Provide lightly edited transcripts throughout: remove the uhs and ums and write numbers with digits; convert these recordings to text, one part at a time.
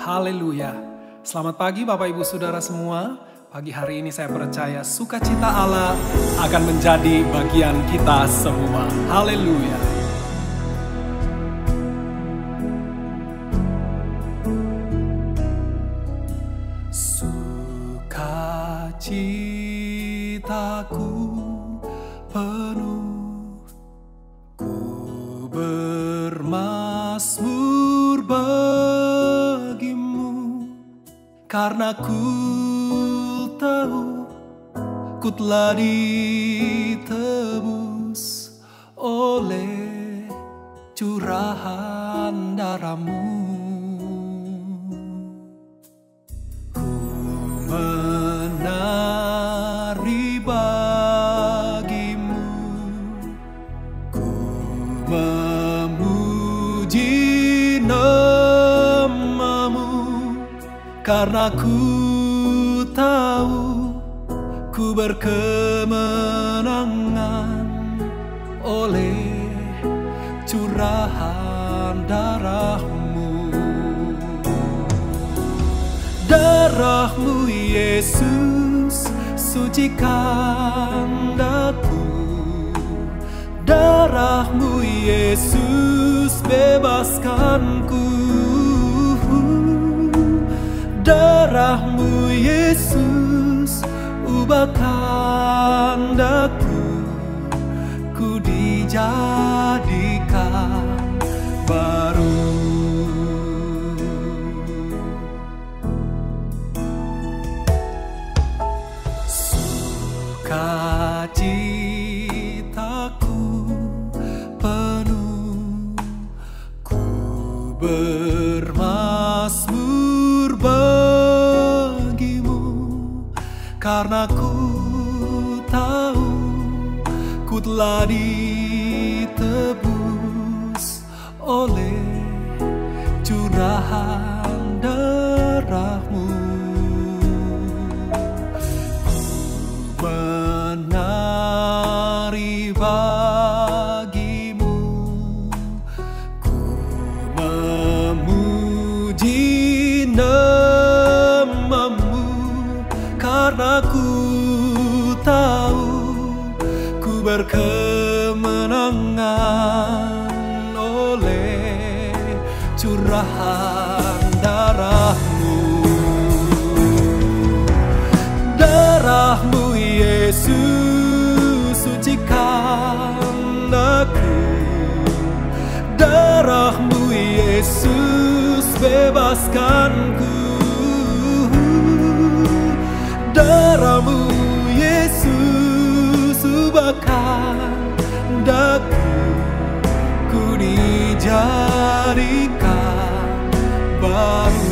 Haleluya. Selamat pagi Bapak Ibu Saudara semua. Pagi hari ini saya percaya sukacita Allah akan menjadi bagian kita semua. Haleluya. Sukacitaku penuh, ku bermazmur karena ku tahu ku telah ditebus oleh curahan darah-Mu. Ku menari bagi-Mu, ku memuji karena ku tahu ku berkemenangan oleh curahan darah-Mu. Darah-Mu Yesus sucikan daku, darah-Mu Yesus bebaskanku. Darah-Mu Yesus ubahkan daku, ku dijadikan baru. Sukacitaku penuh, ku bermazmur bagi-Mu, karena ku tahu ku telah ditebus oleh curahan darah-Mu. Ku menari bagi-Mu, ku memuji nama-Mu, karena ku tahu ku berkemenangan oleh curahan darah-Mu. Darah-Mu Yesus sucikan aku, darah-Mu Yesus bebaskanku. Darah-Mu Yesus ubahkan daku, ku dijadikan baru.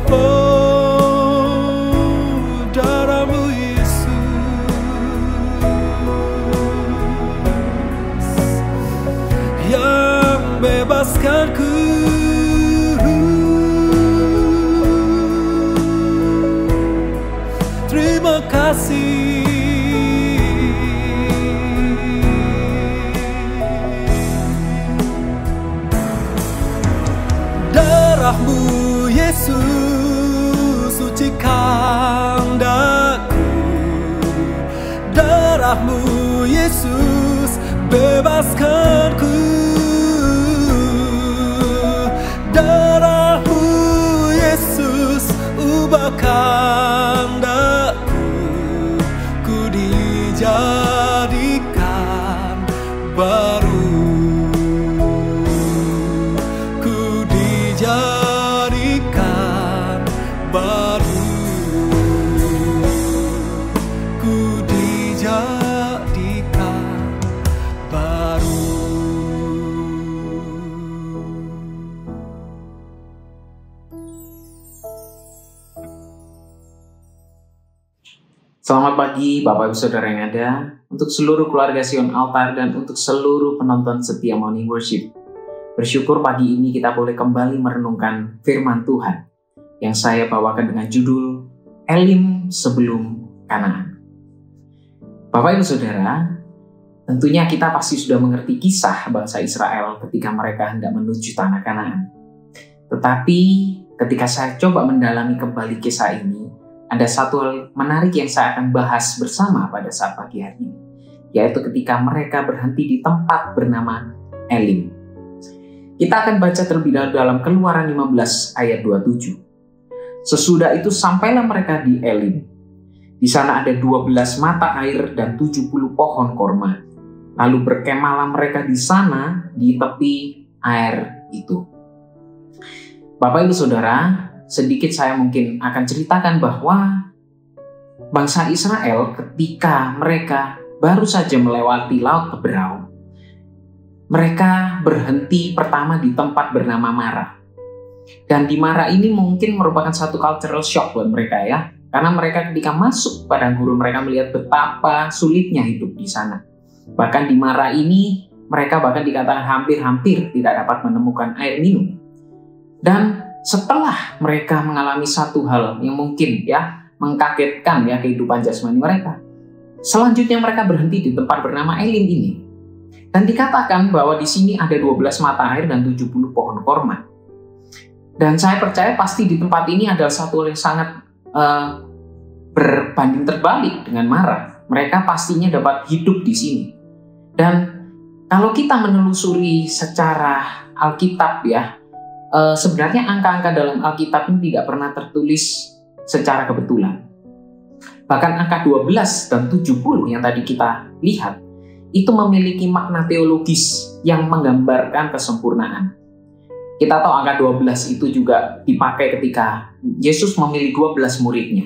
Oh, darah-Mu Yesus yang bebaskanku. Terima kasih. Darah-Mu Yesus sucikan daku, darah-Mu Yesus bebaskanku. Darah-Mu Yesus ubahkan daku, ku dijadikan baru. Ku dijadikan baru, ku dijadikan baru. Selamat pagi Bapak Ibu Saudara yang ada, untuk seluruh keluarga Sion Altar dan untuk seluruh penonton setia Morning Worship. Bersyukur pagi ini kita boleh kembali merenungkan firman Tuhan yang saya bawakan dengan judul Elim Sebelum Kanaan. Bapak Ibu Saudara, tentunya kita pasti sudah mengerti kisah bangsa Israel ketika mereka hendak menuju tanah Kanaan. Tetapi ketika saya coba mendalami kembali kisah ini, ada satu hal menarik yang saya akan bahas bersama pada saat pagi hari ini, yaitu ketika mereka berhenti di tempat bernama Elim. Kita akan baca terlebih dahulu dalam Keluaran 15 ayat 27. Sesudah itu sampailah mereka di Elim. Di sana ada 12 mata air dan 70 pohon korma. Lalu berkemahlah mereka di sana di tepi air itu. Bapak Ibu Saudara, sedikit saya mungkin akan ceritakan bahwa bangsa Israel ketika mereka baru saja melewati Laut Teberau, mereka berhenti pertama di tempat bernama Mara. Dan di Mara ini mungkin merupakan satu cultural shock buat mereka ya. Karena mereka ketika masuk padang gurun, mereka melihat betapa sulitnya hidup di sana. Bahkan di Mara ini, mereka bahkan dikatakan hampir-hampir tidak dapat menemukan air minum. Dan setelah mereka mengalami satu hal yang mungkin ya mengkagetkan ya kehidupan jasmani mereka, selanjutnya mereka berhenti di tempat bernama Elim ini. Dan dikatakan bahwa di sini ada 12 mata air dan 70 pohon korma. Dan saya percaya pasti di tempat ini adalah satu hal yang sangat berbanding terbalik dengan Mara. Mereka pastinya dapat hidup di sini. Dan kalau kita menelusuri secara Alkitab ya, sebenarnya angka-angka dalam Alkitab ini tidak pernah tertulis secara kebetulan. Bahkan angka 12 dan 70 yang tadi kita lihat, itu memiliki makna teologis yang menggambarkan kesempurnaan. Kita tahu angka 12 itu juga dipakai ketika Yesus memilih 12 muridnya.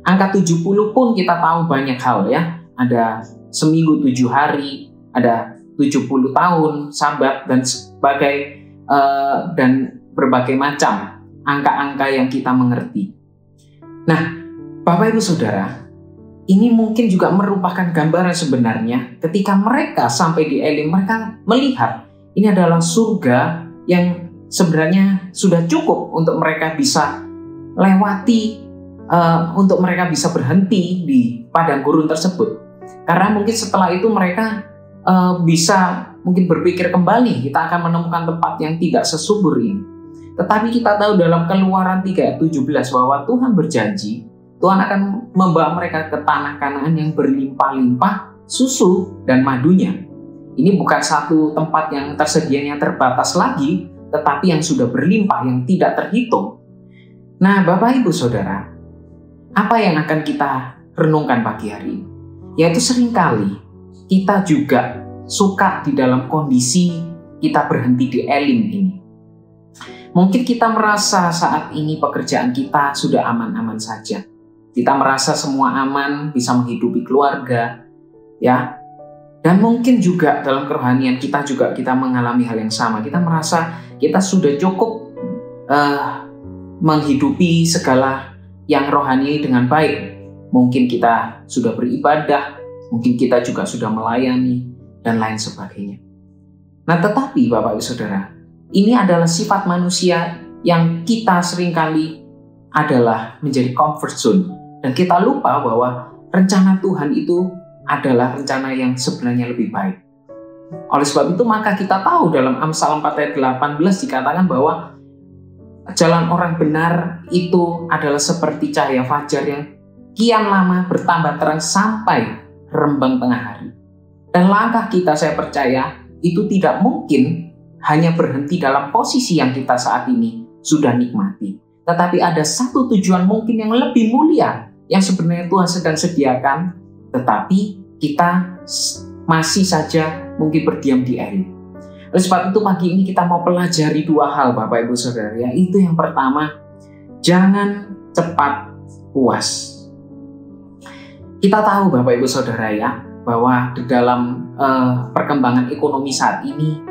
Angka 70 pun kita tahu banyak hal ya. Ada seminggu 7 hari, ada 70 tahun, sabat, dan sebagai dan berbagai macam angka-angka yang kita mengerti. Nah, Bapak Ibu Saudara, ini mungkin juga merupakan gambaran sebenarnya ketika mereka sampai di Elim, mereka melihat ini adalah surga yang sebenarnya sudah cukup untuk mereka bisa lewati, untuk mereka bisa berhenti di padang gurun tersebut. Karena mungkin setelah itu mereka bisa mungkin berpikir kembali, kita akan menemukan tempat yang tidak sesubur ini. Tetapi kita tahu dalam Keluaran 3 ayat 17 bahwa Tuhan berjanji, Tuhan akan membawa mereka ke tanah Kanaan yang berlimpah-limpah susu dan madunya. Ini bukan satu tempat yang tersedianya terbatas lagi, tetapi yang sudah berlimpah, yang tidak terhitung. Nah, Bapak Ibu Saudara, apa yang akan kita renungkan pagi hari ini? Yaitu seringkali kita juga suka di dalam kondisi kita berhenti di Elim ini. Mungkin kita merasa saat ini pekerjaan kita sudah aman-aman saja. Kita merasa semua aman, bisa menghidupi keluarga, ya. Dan mungkin juga dalam kerohanian kita mengalami hal yang sama. Kita merasa kita sudah cukup menghidupi segala yang rohani dengan baik. Mungkin kita sudah beribadah, mungkin kita juga sudah melayani, dan lain sebagainya. Nah, tetapi Bapak Ibu Saudara, ini adalah sifat manusia yang kita seringkali adalah menjadi comfort zone. Dan kita lupa bahwa rencana Tuhan itu adalah rencana yang sebenarnya lebih baik. Oleh sebab itu maka kita tahu dalam Amsal 4 ayat 18 dikatakan bahwa jalan orang benar itu adalah seperti cahaya fajar yang kian lama bertambah terang sampai rembang tengah hari. Dan langkah kita, saya percaya, itu tidak mungkin hanya berhenti dalam posisi yang kita saat ini sudah nikmati. Tetapi ada satu tujuan mungkin yang lebih mulia yang sebenarnya Tuhan sedang sediakan, tetapi kita masih saja mungkin berdiam di Elim. Oleh sebab itu pagi ini kita mau pelajari dua hal Bapak Ibu Saudara. Itu yang pertama, jangan cepat puas. Kita tahu Bapak Ibu Saudara ya, bahwa di dalam perkembangan ekonomi saat ini,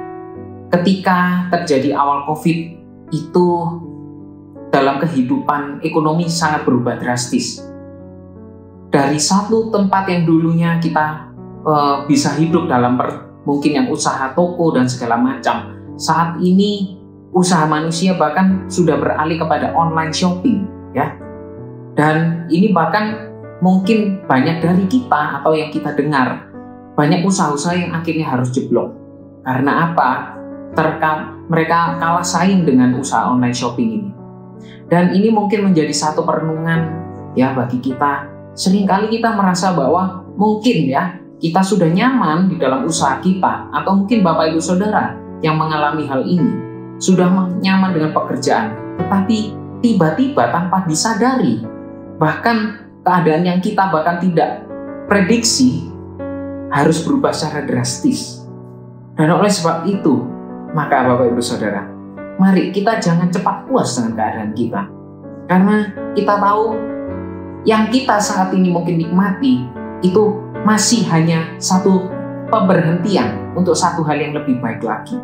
ketika terjadi awal COVID, itu dalam kehidupan ekonomi sangat berubah drastis. dari satu tempat yang dulunya kita bisa hidup dalam mungkin yang usaha toko dan segala macam, saat ini usaha manusia bahkan sudah beralih kepada online shopping, ya. Dan ini bahkan mungkin banyak dari kita atau yang kita dengar, banyak usaha-usaha yang akhirnya harus jeblok. Karena apa? Mereka kalah saing dengan usaha online shopping ini. Dan ini mungkin menjadi satu perenungan ya bagi kita. Seringkali kita merasa bahwa mungkin ya kita sudah nyaman di dalam usaha kita, atau mungkin Bapak Ibu Saudara yang mengalami hal ini sudah nyaman dengan pekerjaan, tetapi tiba-tiba tanpa disadari, bahkan keadaan yang kita bahkan tidak prediksi harus berubah secara drastis. Dan oleh sebab itu, maka Bapak Ibu Saudara, mari kita jangan cepat puas dengan keadaan kita. Karena kita tahu yang kita saat ini mungkin nikmati itu masih hanya satu pemberhentian untuk satu hal yang lebih baik lagi.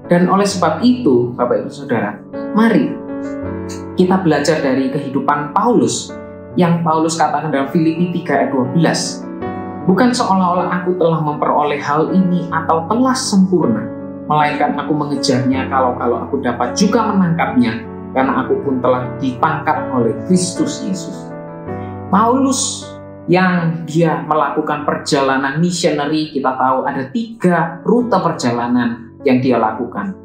Dan oleh sebab itu, Bapak Ibu Saudara, mari kita belajar dari kehidupan Paulus yang Paulus katakan dalam Filipi 3 ayat 12. Bukan seolah-olah aku telah memperoleh hal ini atau telah sempurna, melainkan aku mengejarnya kalau aku dapat juga menangkapnya, karena aku pun telah ditangkap oleh Kristus Yesus. Paulus yang dia melakukan perjalanan missionary, kita tahu ada 3 rute perjalanan yang dia lakukan.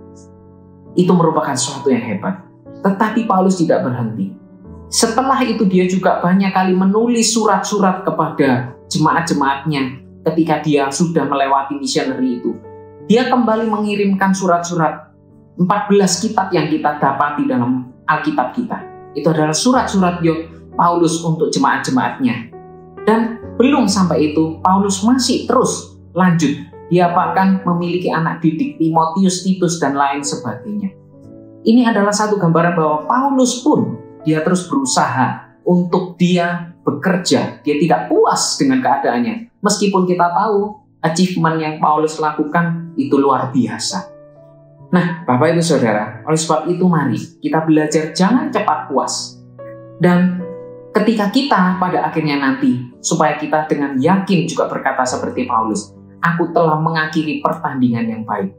Itu merupakan sesuatu yang hebat. Tetapi Paulus tidak berhenti. Setelah itu dia juga banyak kali menulis surat-surat kepada jemaat-jemaatnya ketika dia sudah melewati missionary itu. Dia kembali mengirimkan surat-surat 14 kitab yang kita dapati dalam Alkitab kita. Itu adalah surat-surat Paulus untuk jemaat-jemaatnya. Dan belum sampai itu, Paulus masih terus lanjut. Dia bahkan memiliki anak didik Timotius, Titus, dan lain sebagainya. Ini adalah satu gambaran bahwa Paulus pun dia terus berusaha untuk dia bekerja. Dia tidak puas dengan keadaannya. Meskipun kita tahu achievement yang Paulus lakukan itu luar biasa. Nah, Bapak Ibu Saudara, oleh sebab itu mari kita belajar jangan cepat puas. Dan ketika kita pada akhirnya nanti, supaya kita dengan yakin juga berkata seperti Paulus, aku telah mengakhiri pertandingan yang baik.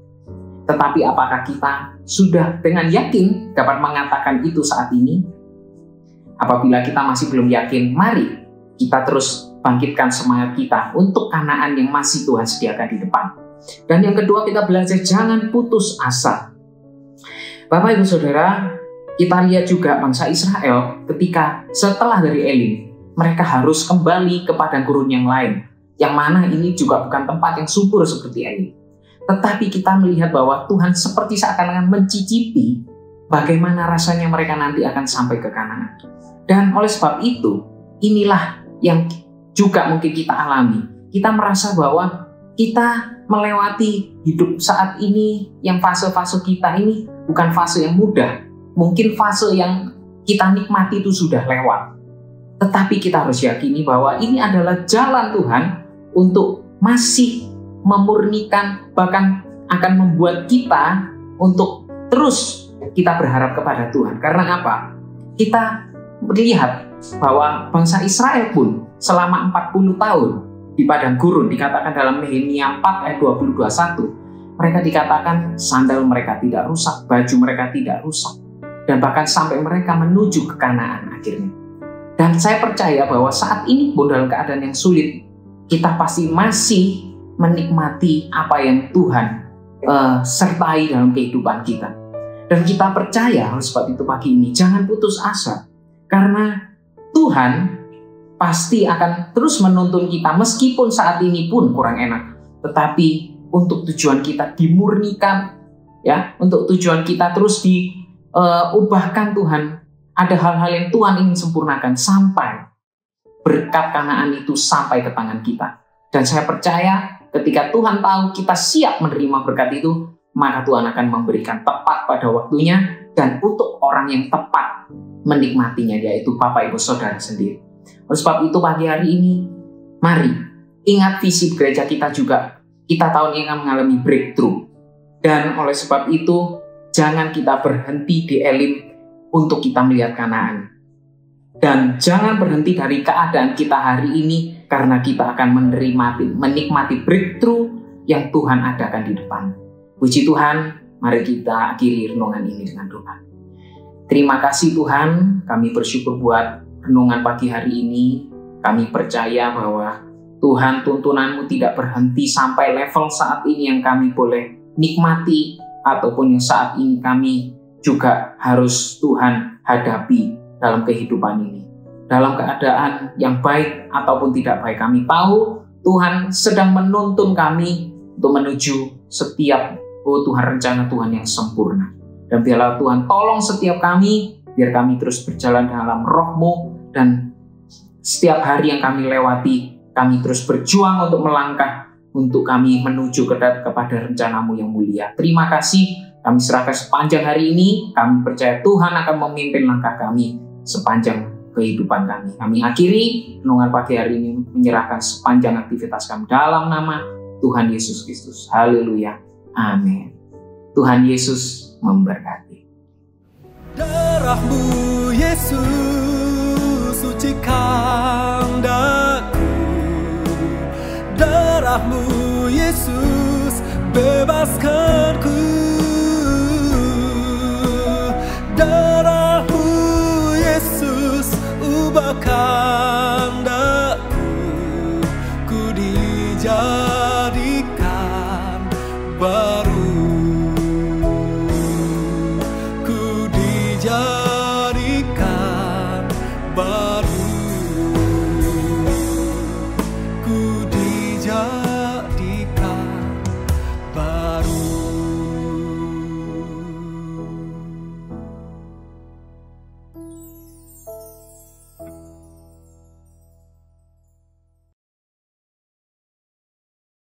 Tetapi apakah kita sudah dengan yakin dapat mengatakan itu saat ini? Apabila kita masih belum yakin, mari kita terus bangkitkan semangat kita untuk Kanaan yang masih Tuhan sediakan di depan. Dan yang kedua, kita belajar jangan putus asa. Bapak Ibu Saudara, kita lihat juga bangsa Israel ketika setelah dari Elim, mereka harus kembali ke padang gurun yang lain, yang mana ini juga bukan tempat yang subur seperti Elim. Tetapi kita melihat bahwa Tuhan seperti seakan-akan mencicipi bagaimana rasanya mereka nanti akan sampai ke Kanaan. Dan oleh sebab itu, inilah yang juga mungkin kita alami. Kita merasa bahwa kita melewati hidup saat ini, yang fase-fase kita ini bukan fase yang mudah. Mungkin fase yang kita nikmati itu sudah lewat. Tetapi kita harus yakini bahwa ini adalah jalan Tuhan untuk masih memurnikan, bahkan akan membuat kita untuk terus kita berharap kepada Tuhan. Karena apa? Kita melihat bahwa bangsa Israel pun selama 40 tahun di padang gurun, dikatakan dalam Nehemia 4 ayat 20-21, mereka dikatakan sandal mereka tidak rusak, baju mereka tidak rusak, dan bahkan sampai mereka menuju ke Kanaan akhirnya. Dan saya percaya bahwa saat ini pun dalam keadaan yang sulit, kita pasti masih menikmati apa yang Tuhan sertai dalam kehidupan kita. Dan kita percaya, oleh sebab itu pagi ini jangan putus asa, karena Tuhan pasti akan terus menuntun kita meskipun saat ini pun kurang enak, tetapi untuk tujuan kita dimurnikan, ya, untuk tujuan kita terus diubahkan Tuhan. Ada hal-hal yang Tuhan ingin sempurnakan sampai berkat Kanaan itu sampai ke tangan kita. Dan saya percaya ketika Tuhan tahu kita siap menerima berkat itu, maka Tuhan akan memberikan tepat pada waktunya dan untuk orang yang tepat menikmatinya, yaitu Bapak Ibu Saudara sendiri. Oleh sebab itu pagi hari ini, mari ingat visi gereja kita juga. Kita tahun ini akan mengalami breakthrough. Dan oleh sebab itu, jangan kita berhenti di Elim untuk kita melihat Kanaan. Dan jangan berhenti dari keadaan kita hari ini, karena kita akan menikmati breakthrough yang Tuhan adakan di depan. Puji Tuhan, mari kita akhiri renungan ini dengan doa. Terima kasih Tuhan, kami bersyukur buat renungan pagi hari ini. Kami percaya bahwa Tuhan, tuntunan-Mu tidak berhenti sampai level saat ini yang kami boleh nikmati, ataupun yang saat ini kami juga harus Tuhan hadapi dalam kehidupan ini. Dalam keadaan yang baik ataupun tidak baik, kami tahu Tuhan sedang menuntun kami untuk menuju setiap Tuhan rencana Tuhan yang sempurna. Dan biarlah Tuhan tolong setiap kami, biar kami terus berjalan dalam Roh-Mu, dan setiap hari yang kami lewati, kami terus berjuang untuk melangkah, untuk kami menuju kepada rencana-Mu yang mulia. Terima kasih. Kami serahkan sepanjang hari ini, kami percaya Tuhan akan memimpin langkah kami sepanjang kehidupan kami. Kami akhiri renungan pagi hari ini menyerahkan sepanjang aktivitas kami dalam nama Tuhan Yesus Kristus. Haleluya. Amin. Tuhan Yesus memberkati. Darah-Mu Yesus sucikan daku. Darah-Mu Yesus bebaskanku. Darah-Mu Yesus ubahkan daku, ku dijadikan baru.